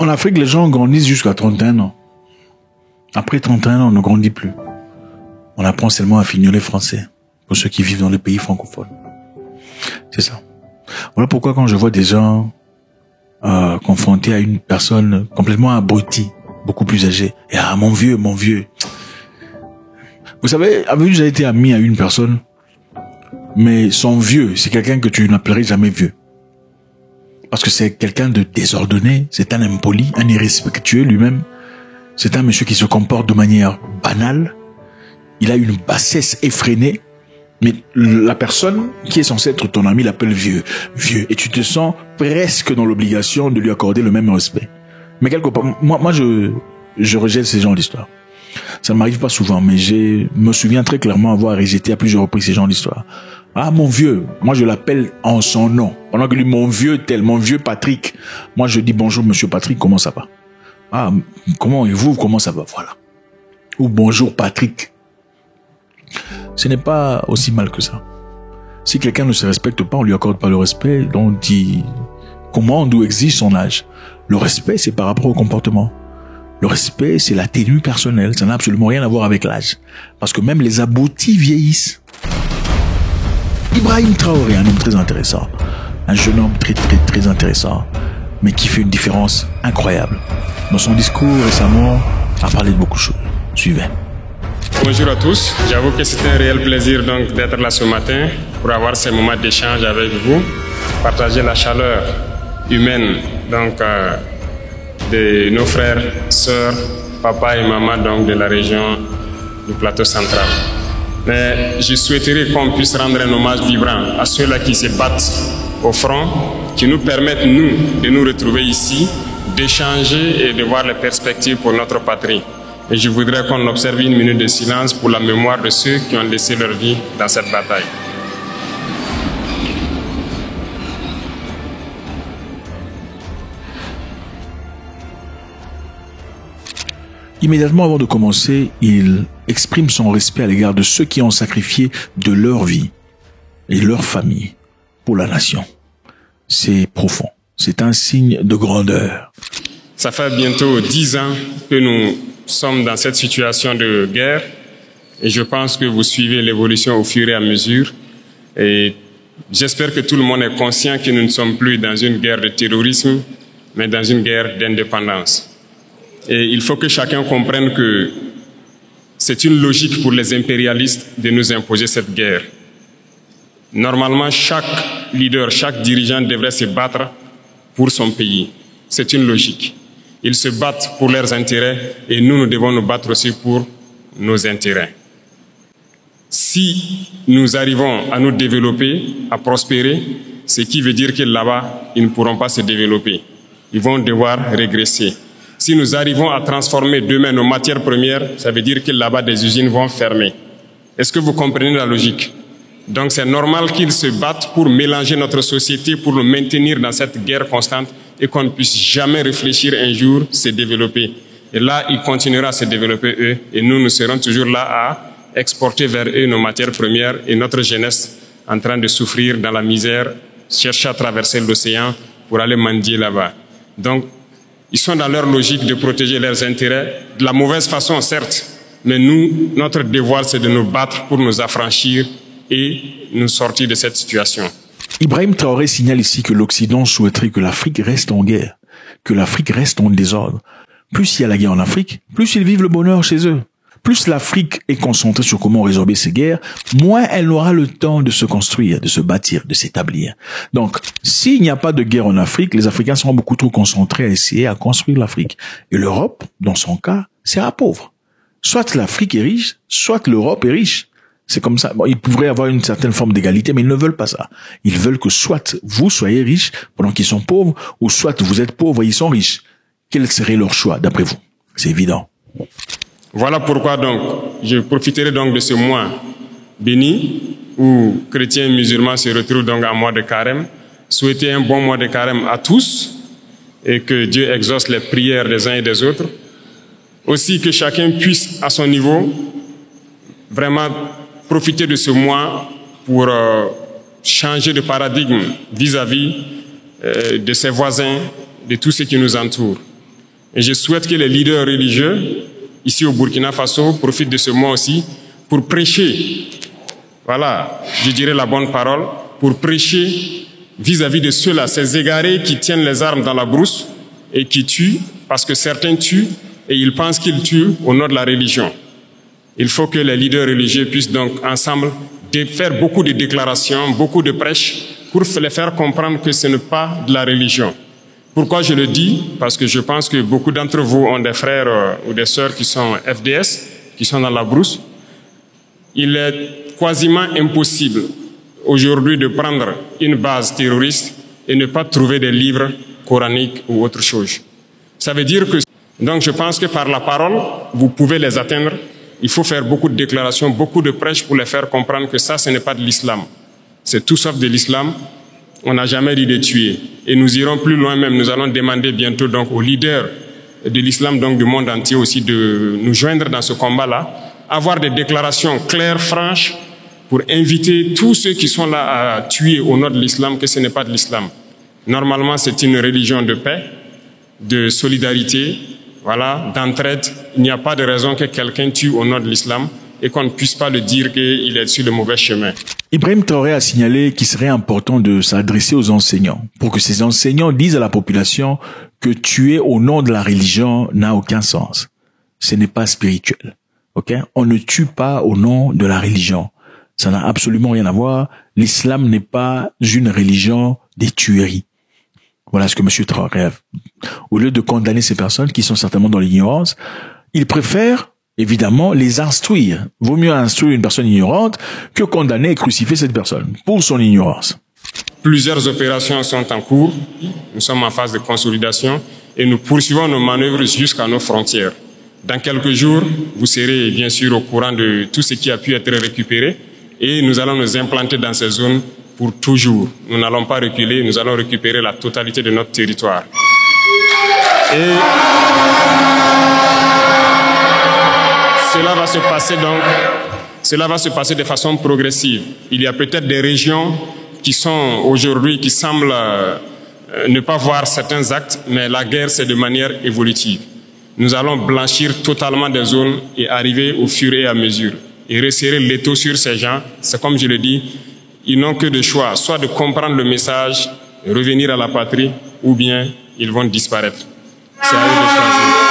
En Afrique, les gens grandissent jusqu'à 31 ans. Après 31 ans, on ne grandit plus. On apprend seulement à fignoler français pour ceux qui vivent dans les pays francophones. C'est ça. Voilà pourquoi quand je vois des gens confrontés à une personne complètement abrutie, beaucoup plus âgée, et ah mon vieux. Vous savez, avez-vous déjà été ami à une personne, mais son vieux, c'est quelqu'un que tu n'appellerais jamais vieux. Parce que c'est quelqu'un de désordonné, c'est un impoli, un irrespectueux lui-même. C'est un monsieur qui se comporte de manière banale. Il a une bassesse effrénée. Mais la personne qui est censée être ton ami l'appelle vieux. Et tu te sens presque dans l'obligation de lui accorder le même respect. Mais quelque part, moi je rejette ces genres d'histoire. Ça ne m'arrive pas souvent, mais je me souviens très clairement avoir rejeté à plusieurs reprises ces genres d'histoire. Ah, mon vieux, moi je l'appelle en son nom. Pendant que lui, mon vieux Patrick. Moi je dis bonjour monsieur Patrick, comment ça va? Ah, comment ça va? Voilà. Ou bonjour Patrick. Ce n'est pas aussi mal que ça. Si quelqu'un ne se respecte pas, on lui accorde pas le respect dont il commande ou exige son âge. Le respect, c'est par rapport au comportement. Le respect, c'est la tenue personnelle. Ça n'a absolument rien à voir avec l'âge. Parce que même les aboutis vieillissent. Ibrahim Traoré, un homme très intéressant. Un jeune homme très intéressant. Mais qui fait une différence incroyable. Dans son discours récemment, a parlé de beaucoup de choses. Suivez. Bonjour à tous. J'avoue que c'est un réel plaisir donc d'être là ce matin pour avoir ces moments d'échange avec vous, partager la chaleur humaine donc de nos frères, sœurs, papa et maman donc de la région du plateau central. Mais je souhaiterais qu'on puisse rendre un hommage vibrant à ceux-là qui se battent au front, qui nous permettent nous de nous retrouver ici, d'échanger et de voir les perspectives pour notre patrie. Et je voudrais qu'on observe une minute de silence pour la mémoire de ceux qui ont laissé leur vie dans cette bataille. Immédiatement avant de commencer, il exprime son respect à l'égard de ceux qui ont sacrifié de leur vie et leur famille pour la nation. C'est profond. C'est un signe de grandeur. Ça fait bientôt 10 ans que nous sommes dans cette situation de guerre et je pense que vous suivez l'évolution au fur et à mesure et j'espère que tout le monde est conscient que nous ne sommes plus dans une guerre de terrorisme mais dans une guerre d'indépendance. Et il faut que chacun comprenne que c'est une logique pour les impérialistes de nous imposer cette guerre. Normalement, chaque leader, chaque dirigeant devrait se battre pour son pays. C'est une logique. Ils se battent pour leurs intérêts et nous devons nous battre aussi pour nos intérêts. Si nous arrivons à nous développer, à prospérer, ce qui veut dire que là-bas, ils ne pourront pas se développer. Ils vont devoir régresser. Si nous arrivons à transformer demain nos matières premières, ça veut dire que là-bas, des usines vont fermer. Est-ce que vous comprenez la logique? Donc c'est normal qu'ils se battent pour mélanger notre société, pour nous maintenir dans cette guerre constante et qu'on ne puisse jamais réfléchir un jour se développer. Et là, ils continueront à se développer eux et nous serons toujours là à exporter vers eux nos matières premières et notre jeunesse en train de souffrir dans la misère, chercher à traverser l'océan pour aller mendier là-bas. Donc, ils sont dans leur logique de protéger leurs intérêts, de la mauvaise façon certes, mais nous, notre devoir c'est de nous battre pour nous affranchir et nous sortir de cette situation. Ibrahim Traoré signale ici que l'Occident souhaiterait que l'Afrique reste en guerre, que l'Afrique reste en désordre. Plus il y a la guerre en Afrique, plus ils vivent le bonheur chez eux. Plus l'Afrique est concentrée sur comment résorber ces guerres, moins elle aura le temps de se construire, de se bâtir, de s'établir. Donc, s'il n'y a pas de guerre en Afrique, les Africains seront beaucoup trop concentrés à essayer à construire l'Afrique. Et l'Europe, dans son cas, sera pauvre. Soit l'Afrique est riche, soit l'Europe est riche. C'est comme ça. Bon, ils pourraient avoir une certaine forme d'égalité, mais ils ne veulent pas ça. Ils veulent que soit vous soyez riches pendant qu'ils sont pauvres, ou soit vous êtes pauvres et ils sont riches. Quel serait leur choix, d'après vous? C'est évident. Voilà pourquoi donc, je profiterai donc de ce mois béni, où chrétiens et musulmans se retrouvent donc en mois de carême. Souhaiter un bon mois de carême à tous, et que Dieu exauce les prières des uns et des autres. Aussi que chacun puisse, à son niveau, vraiment profiter de ce mois pour changer de paradigme vis-à-vis de ses voisins, de tous ceux qui nous entourent. Et je souhaite que les leaders religieux, ici au Burkina Faso, profitent de ce mois aussi pour prêcher, voilà, je dirais la bonne parole, pour prêcher vis-à-vis de ceux-là, ces égarés qui tiennent les armes dans la brousse et qui tuent, parce que certains tuent et ils pensent qu'ils tuent au nom de la religion. Il faut que les leaders religieux puissent donc ensemble faire beaucoup de déclarations, beaucoup de prêches pour les faire comprendre que ce n'est pas de la religion. Pourquoi je le dis? Parce que je pense que beaucoup d'entre vous ont des frères ou des sœurs qui sont FDS, qui sont dans la brousse. Il est quasiment impossible aujourd'hui de prendre une base terroriste et ne pas trouver des livres coraniques ou autre chose. Ça veut dire que, donc je pense que par la parole, vous pouvez les atteindre. Il faut faire beaucoup de déclarations, beaucoup de prêches pour les faire comprendre que ça, ce n'est pas de l'islam. C'est tout sauf de l'islam. On n'a jamais dit de tuer. Et nous irons plus loin même. Nous allons demander bientôt donc aux leaders de l'islam, donc du monde entier aussi, de nous joindre dans ce combat-là, avoir des déclarations claires, franches, pour inviter tous ceux qui sont là à tuer au nom de l'islam, que ce n'est pas de l'islam. Normalement, c'est une religion de paix, de solidarité, voilà, d'entraide. Il n'y a pas de raison que quelqu'un tue au nom de l'islam et qu'on ne puisse pas le dire qu'il est sur le mauvais chemin. Ibrahim Traoré a signalé qu'il serait important de s'adresser aux enseignants pour que ces enseignants disent à la population que tuer au nom de la religion n'a aucun sens. Ce n'est pas spirituel. Ok? On ne tue pas au nom de la religion. Ça n'a absolument rien à voir. L'islam n'est pas une religion des tueries. Voilà ce que M. Traoré a. Au lieu de condamner ces personnes qui sont certainement dans l'ignorance, il préfère évidemment les instruire. Vaut mieux instruire une personne ignorante que condamner et crucifier cette personne pour son ignorance. Plusieurs opérations sont en cours. Nous sommes en phase de consolidation et nous poursuivons nos manœuvres jusqu'à nos frontières. Dans quelques jours, vous serez bien sûr au courant de tout ce qui a pu être récupéré et nous allons nous implanter dans ces zones pour toujours. Nous n'allons pas reculer, nous allons récupérer la totalité de notre territoire. Et cela va se passer de façon progressive. Il y a peut-être des régions qui sont aujourd'hui, qui semblent ne pas voir certains actes, mais la guerre, c'est de manière évolutive. Nous allons blanchir totalement des zones et arriver au fur et à mesure. Et resserrer l'étau sur ces gens, c'est comme je le dis, ils n'ont que de choix, soit de comprendre le message, revenir à la patrie, ou bien ils vont disparaître. C'est à eux de choisir.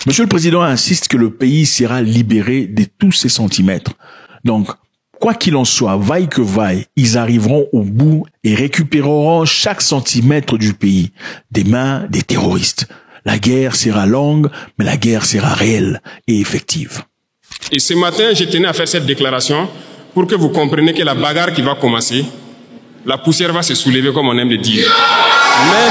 Monsieur le Président insiste que le pays sera libéré de tous ces centimètres. Donc, quoi qu'il en soit, vaille que vaille, ils arriveront au bout et récupéreront chaque centimètre du pays des mains des terroristes. La guerre sera longue, mais la guerre sera réelle et effective. Et ce matin, je tenais à faire cette déclaration pour que vous compreniez que la bagarre qui va commencer, la poussière va se soulever comme on aime le dire. Mais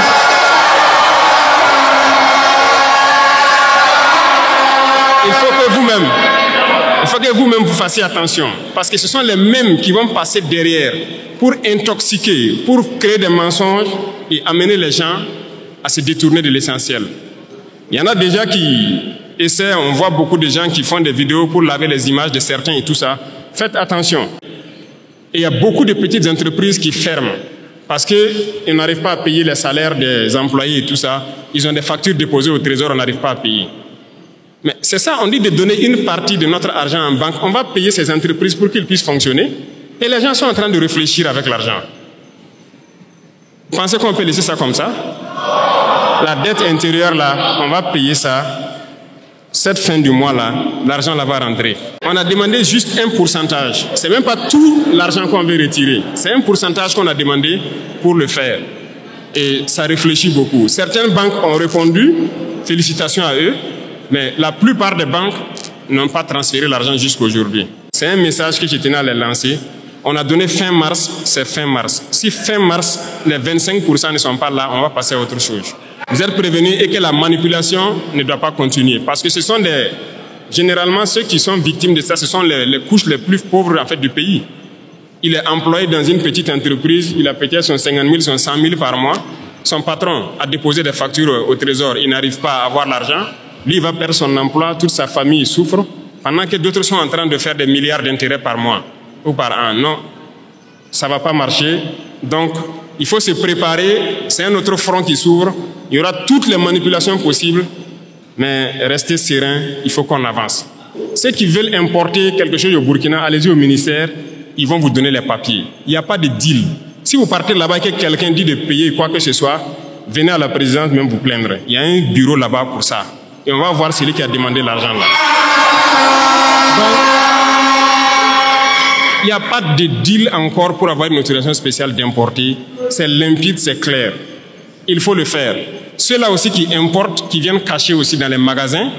il faut que vous-même vous fassiez attention, parce que ce sont les mêmes qui vont passer derrière pour intoxiquer, pour créer des mensonges et amener les gens à se détourner de l'essentiel. Il y en a déjà qui essaient, on voit beaucoup de gens qui font des vidéos pour laver les images de certains et tout ça. Faites attention. Et il y a beaucoup de petites entreprises qui ferment parce qu'ils n'arrivent pas à payer les salaires des employés et tout ça. Ils ont des factures déposées au trésor, on n'arrive pas à payer. Mais c'est ça, on dit de donner une partie de notre argent en banque. On va payer ces entreprises pour qu'ils puissent fonctionner. Et les gens sont en train de réfléchir avec l'argent. Vous pensez qu'on peut laisser ça comme ça? La dette intérieure, là, on va payer ça. Cette fin du mois, là, l'argent là va rentrer. On a demandé juste un pourcentage. C'est même pas tout l'argent qu'on veut retirer. C'est un pourcentage qu'on a demandé pour le faire. Et ça réfléchit beaucoup. Certaines banques ont répondu. Félicitations à eux. Mais la plupart des banques n'ont pas transféré l'argent jusqu'aujourd'hui. C'est un message que je tenais à les lancer. On a donné fin mars, c'est fin mars. Si fin mars, les 25% ne sont pas là, on va passer à autre chose. Vous êtes prévenus et que la manipulation ne doit pas continuer. Parce que ce sont généralement ceux qui sont victimes de ça, ce sont les couches les plus pauvres en fait, du pays. Il est employé dans une petite entreprise, il a peut-être son 50 000, son 100 000 par mois. Son patron a déposé des factures au trésor, il n'arrive pas à avoir l'argent. Lui, il va perdre son emploi, toute sa famille souffre, pendant que d'autres sont en train de faire des milliards d'intérêts par mois ou par an. Non, ça ne va pas marcher. Donc, Il faut se préparer, c'est un autre front qui s'ouvre, il y aura toutes les manipulations possibles, mais restez serein, il faut qu'on avance. Ceux qui veulent importer quelque chose au Burkina, allez-y au ministère, ils vont vous donner les papiers. Il n'y a pas de deal. Si vous partez là-bas et que quelqu'un dit de payer quoi que ce soit, venez à la présidence même vous plaindre. Il y a un bureau là-bas pour ça. Et on va voir celui qui a demandé l'argent là. Donc, il n'y a pas de deal encore pour avoir une autorisation spéciale d'importer. C'est limpide, c'est clair. Il faut le faire. Ceux-là aussi qui importent, qui viennent cacher aussi dans les magasins,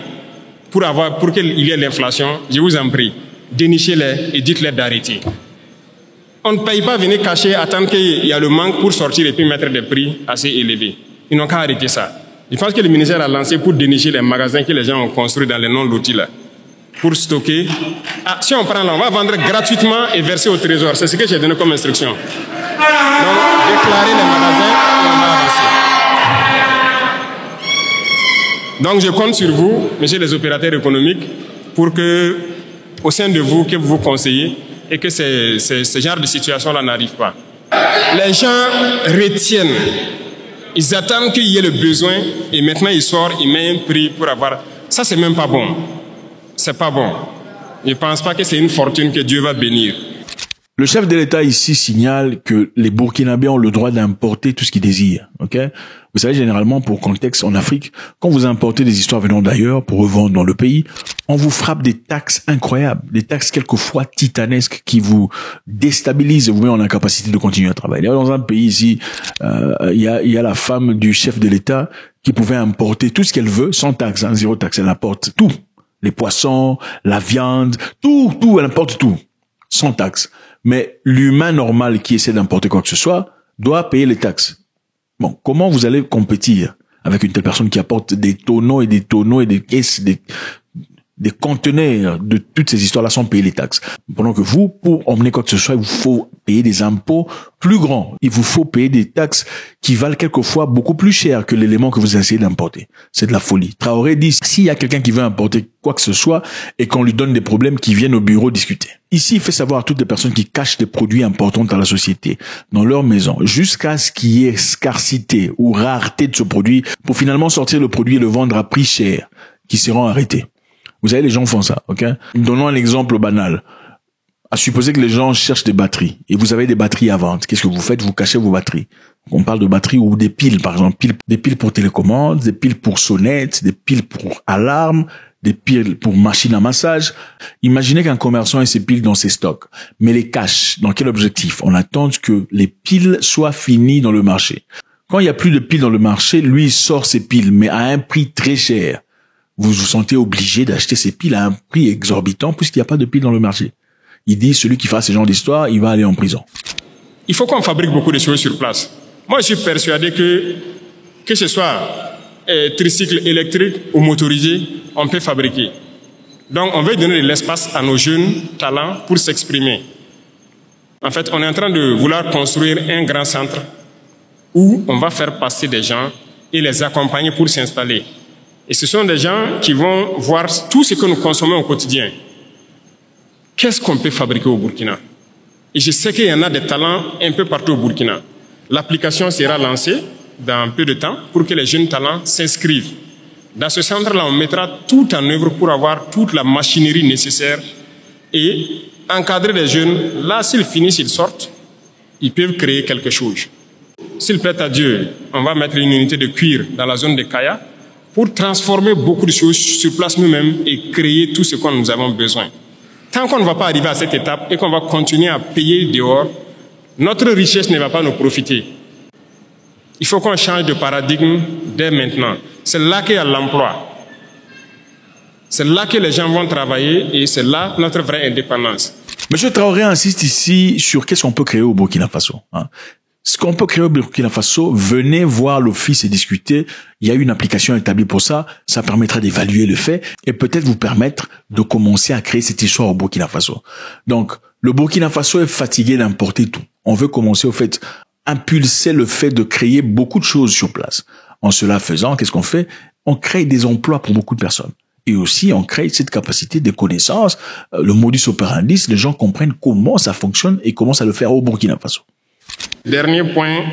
pour qu'il y ait l'inflation, je vous en prie, dénichez-les et dites-les d'arrêter. On ne paye pas venir cacher, attendre qu'il y a le manque pour sortir et puis mettre des prix assez élevés. Ils n'ont qu'à arrêter ça. Je pense que le ministère a lancé pour dénicher les magasins que les gens ont construits dans les non-lotis là, pour stocker. Ah, si on prend là, on va vendre gratuitement et verser au trésor. C'est ce que j'ai donné comme instruction. Donc, déclarer les magasins et on va avancer. Donc, je compte sur vous, messieurs les opérateurs économiques, pour que, au sein de vous, que vous vous conseillez et que ce genre de situation-là n'arrive pas. Les gens retiennent. Ils attendent qu'il y ait le besoin et maintenant ils sortent, ils mettent un prix pour avoir... Ça, c'est même pas bon. C'est pas bon. Je ne pense pas que c'est une fortune que Dieu va bénir. Le chef de l'État ici signale que les Burkinabés ont le droit d'importer tout ce qu'ils désirent. Ok? Vous savez, généralement, pour contexte, en Afrique, quand vous importez des histoires venant d'ailleurs pour revendre dans le pays, on vous frappe des taxes incroyables, des taxes quelquefois titanesques qui vous déstabilisent et vous met en incapacité de continuer à travailler. Dans un pays ici, il y a la femme du chef de l'État qui pouvait importer tout ce qu'elle veut sans taxe, hein, zéro taxe. Elle importe tout. Les poissons, la viande, tout, elle importe tout. Sans taxe. Mais l'humain normal qui essaie d'importer quoi que ce soit doit payer les taxes. Bon, comment vous allez compétir avec une telle personne qui apporte des tonneaux et des tonneaux et des caisses, des conteneurs de toutes ces histoires-là sans payer les taxes? Pendant que vous, pour emmener quoi que ce soit, il vous faut payer des impôts plus grands. Il vous faut payer des taxes qui valent quelquefois beaucoup plus cher que l'élément que vous essayez d'importer. C'est de la folie. Traoré dit, s'il y a quelqu'un qui veut importer quoi que ce soit et qu'on lui donne des problèmes, qui viennent au bureau discuter. Ici, il fait savoir à toutes les personnes qui cachent des produits importants dans la société, dans leur maison, jusqu'à ce qu'il y ait scarcité ou rareté de ce produit, pour finalement sortir le produit et le vendre à prix cher, qui seront arrêtés. Vous savez, les gens font ça, ok? Donnons un exemple banal. À supposer que les gens cherchent des batteries, et vous avez des batteries à vendre. Qu'est-ce que vous faites? Vous cachez vos batteries. On parle de batteries ou des piles, par exemple. Des piles pour télécommande, des piles pour sonnettes, des piles pour alarme, des piles pour machine à massage. Imaginez qu'un commerçant ait ces piles dans ses stocks, mais les cache. Dans quel objectif? On attend que les piles soient finies dans le marché. Quand il n'y a plus de piles dans le marché, lui, il sort ses piles, mais à un prix très cher. Vous vous sentez obligé d'acheter ces piles à un prix exorbitant puisqu'il n'y a pas de piles dans le marché. Il dit, celui qui fera ce genre d'histoire, il va aller en prison. Il faut qu'on fabrique beaucoup de choses sur place. Moi, je suis persuadé que ce soit tricycle électrique ou motorisé, on peut fabriquer. Donc, on veut donner de l'espace à nos jeunes talents pour s'exprimer. En fait, on est en train de vouloir construire un grand centre où on va faire passer des gens et les accompagner pour s'installer. Et ce sont des gens qui vont voir tout ce que nous consommons au quotidien. Qu'est-ce qu'on peut fabriquer au Burkina? Et je sais qu'il y en a des talents un peu partout au Burkina. L'application sera lancée dans peu de temps pour que les jeunes talents s'inscrivent. Dans ce centre-là, on mettra tout en œuvre pour avoir toute la machinerie nécessaire et encadrer les jeunes. Là, s'ils finissent, ils sortent, ils peuvent créer quelque chose. S'il plaît à Dieu, on va mettre une unité de cuir dans la zone de Kaya pour transformer beaucoup de choses sur place nous-mêmes et créer tout ce que nous avons besoin. Tant qu'on ne va pas arriver à cette étape et qu'on va continuer à payer dehors, notre richesse ne va pas nous profiter. Il faut qu'on change de paradigme dès maintenant. C'est là qu'il y a l'emploi. C'est là que les gens vont travailler et c'est là notre vraie indépendance. Monsieur Traoré insiste ici sur qu'est-ce qu'on peut créer au Burkina Faso. Ce qu'on peut créer au Burkina Faso, venez voir l'office et discuter. Il y a une application établie pour ça. Ça permettra d'évaluer le fait et peut-être vous permettre de commencer à créer cette histoire au Burkina Faso. Donc, le Burkina Faso est fatigué d'importer tout. On veut commencer au fait, impulser le fait de créer beaucoup de choses sur place. En cela faisant, qu'est-ce qu'on fait? On crée des emplois pour beaucoup de personnes. Et aussi, on crée cette capacité de connaissance, le modus operandi, les gens comprennent comment ça fonctionne et comment ça le faire au Burkina Faso. Dernier point,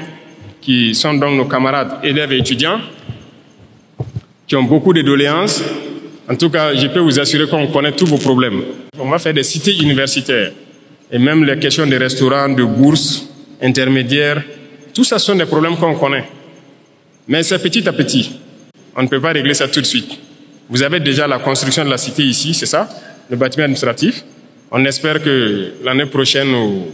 qui sont donc nos camarades élèves et étudiants, qui ont beaucoup de doléances. En tout cas, je peux vous assurer qu'on connaît tous vos problèmes. On va faire des cités universitaires. Et même les questions des restaurants, de bourses, intermédiaires, tout ça sont des problèmes qu'on connaît. Mais c'est petit à petit. On ne peut pas régler ça tout de suite. Vous avez déjà la construction de la cité ici, c'est ça, le bâtiment administratif. On espère que l'année prochaine ou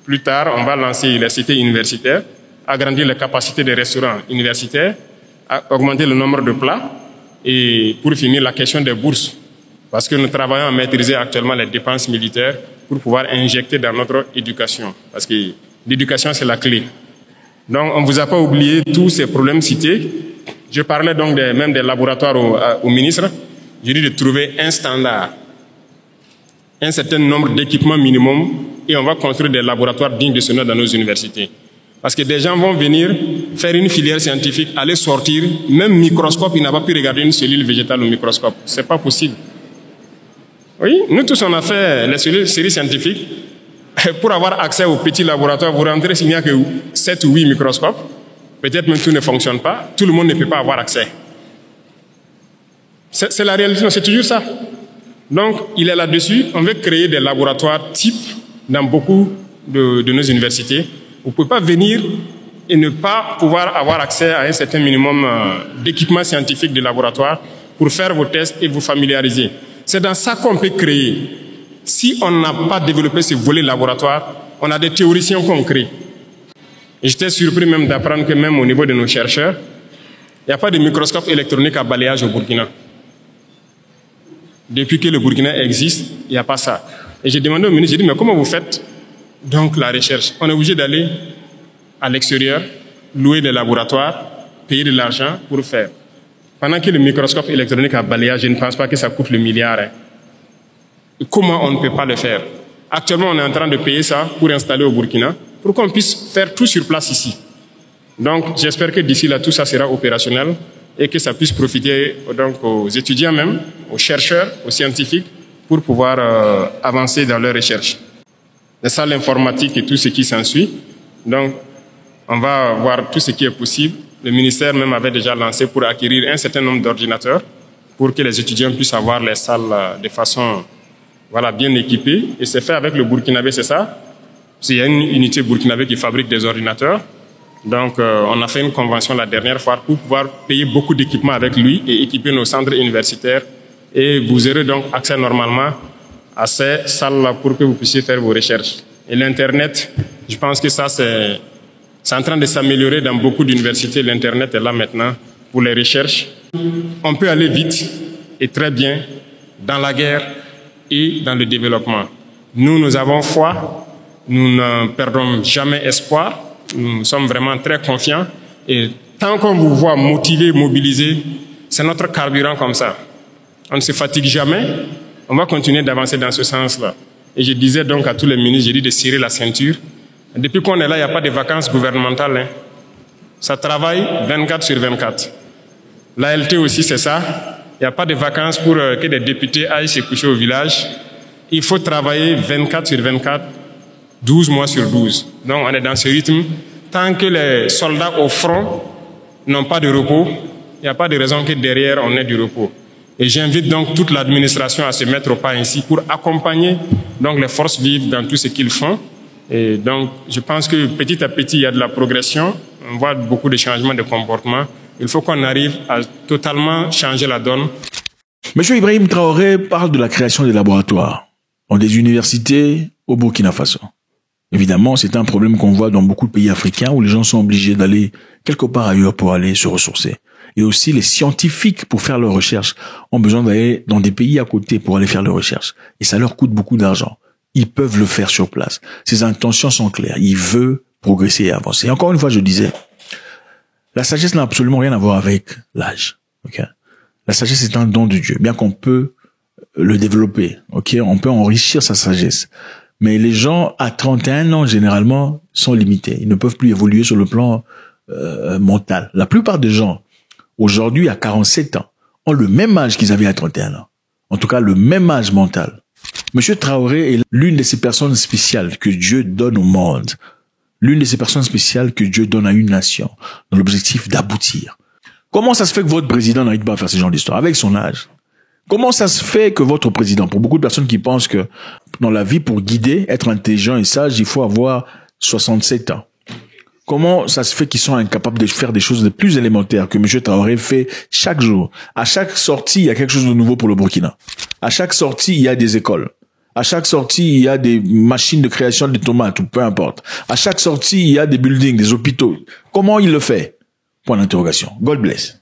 plus tard, on va lancer les cités universitaires, agrandir les capacités des restaurants universitaires, augmenter le nombre de plats et pour finir la question des bourses. Parce que nous travaillons à maîtriser actuellement les dépenses militaires pour pouvoir injecter dans notre éducation. Parce que l'éducation, c'est la clé. Donc, on ne vous a pas oublié tous ces problèmes cités. Je parlais donc même des laboratoires au ministre. Je dis de trouver un standard, un certain nombre d'équipements minimum, et on va construire des laboratoires dignes de ce nom dans nos universités. Parce que des gens vont venir faire une filière scientifique, aller sortir, même microscope, il n'a pas pu regarder une cellule végétale au microscope. C'est pas possible. Oui, nous tous on a fait les séries scientifiques. Pour avoir accès au petit laboratoire, vous rentrez s'il n'y a que 7 ou 8 microscopes. Peut-être même tout ne fonctionne pas. Tout le monde ne peut pas avoir accès. C'est la réalité, c'est toujours ça. Donc, il est là-dessus. On veut créer des laboratoires types dans beaucoup de nos universités. Vous ne pouvez pas venir et ne pas pouvoir avoir accès à un certain minimum d'équipements scientifiques de laboratoire pour faire vos tests et vous familiariser. C'est dans ça qu'on peut créer. Si on n'a pas développé ce volet laboratoire, on a des théoriciens qu'on crée. Et j'étais surpris même d'apprendre que même au niveau de nos chercheurs, il n'y a pas de microscope électronique à balayage au Burkina. Depuis que le Burkina existe, il n'y a pas ça. Et j'ai demandé au ministre, j'ai dit, mais comment vous faites donc la recherche? On est obligé d'aller à l'extérieur, louer des laboratoires, payer de l'argent pour faire. Pendant que le microscope électronique à balayage, je ne pense pas que ça coûte le milliard. Et comment on ne peut pas le faire? Actuellement, on est en train de payer ça pour installer au Burkina, pour qu'on puisse faire tout sur place ici. Donc, j'espère que d'ici là, tout ça sera opérationnel et que ça puisse profiter donc, aux étudiants même, aux chercheurs, aux scientifiques, pour pouvoir avancer dans leurs recherches. C'est ça l'informatique et tout ce qui s'ensuit. Donc, on va voir tout ce qui est possible. Le ministère même avait déjà lancé pour acquérir un certain nombre d'ordinateurs pour que les étudiants puissent avoir les salles de façon bien équipée. Et c'est fait avec le Burkinabé, c'est ça? Il y a une unité burkinabé qui fabrique des ordinateurs. Donc, on a fait une convention la dernière fois pour pouvoir payer beaucoup d'équipements avec lui et équiper nos centres universitaires. Et vous aurez donc accès normalement à ces salles-là pour que vous puissiez faire vos recherches. Et l'Internet, je pense que ça, c'est en train de s'améliorer dans beaucoup d'universités. L'Internet est là maintenant pour les recherches. On peut aller vite et très bien dans la guerre et dans le développement. Nous avons foi. Nous ne perdons jamais espoir. Nous sommes vraiment très confiants. Et tant qu'on vous voit motivé, mobilisé, c'est notre carburant comme ça. On ne se fatigue jamais. On va continuer d'avancer dans ce sens-là. Et je disais donc à tous les ministres, j'ai dit de serrer la ceinture. Depuis qu'on est là, il n'y a pas de vacances gouvernementales. Ça travaille 24 sur 24. L'ALT aussi, c'est ça. Il n'y a pas de vacances pour que des députés aillent se coucher au village. Il faut travailler 24 sur 24. 12 mois sur 12. Donc on est dans ce rythme. Tant que les soldats au front n'ont pas de repos, il n'y a pas de raison que derrière on ait du repos. Et j'invite donc toute l'administration à se mettre au pas ainsi pour accompagner donc les forces vives dans tout ce qu'ils font. Et donc je pense que petit à petit il y a de la progression. On voit beaucoup de changements de comportement. Il faut qu'on arrive à totalement changer la donne. Monsieur Ibrahim Traoré parle de la création des laboratoires dans des universités au Burkina Faso. Évidemment, c'est un problème qu'on voit dans beaucoup de pays africains où les gens sont obligés d'aller quelque part ailleurs pour aller se ressourcer. Et aussi, les scientifiques, pour faire leurs recherches, ont besoin d'aller dans des pays à côté pour aller faire leurs recherches. Et ça leur coûte beaucoup d'argent. Ils peuvent le faire sur place. Ses intentions sont claires. Il veut progresser et avancer. Et encore une fois, je disais, la sagesse n'a absolument rien à voir avec l'âge. Okay? La sagesse est un don de Dieu, bien qu'on peut le développer. Okay? On peut enrichir sa sagesse. Mais les gens à 31 ans, généralement, sont limités. Ils ne peuvent plus évoluer sur le plan mental. La plupart des gens, aujourd'hui, à 47 ans, ont le même âge qu'ils avaient à 31 ans. En tout cas, le même âge mental. Monsieur Traoré est l'une de ces personnes spéciales que Dieu donne au monde. l'une de ces personnes spéciales que Dieu donne à une nation dans l'objectif d'aboutir. Comment ça se fait que votre président n'arrive pas à faire ce genre d'histoire avec son âge? Comment ça se fait que votre président, pour beaucoup de personnes qui pensent que dans la vie, pour guider, être intelligent et sage, il faut avoir 67 ans. Comment ça se fait qu'ils sont incapables de faire des choses les plus élémentaires que M. Traoré fait chaque jour? À chaque sortie, il y a quelque chose de nouveau pour le Burkina. À chaque sortie, il y a des écoles. À chaque sortie, il y a des machines de création de tomates ou peu importe. À chaque sortie, il y a des buildings, des hôpitaux. Comment il le fait? Point d'interrogation. God bless.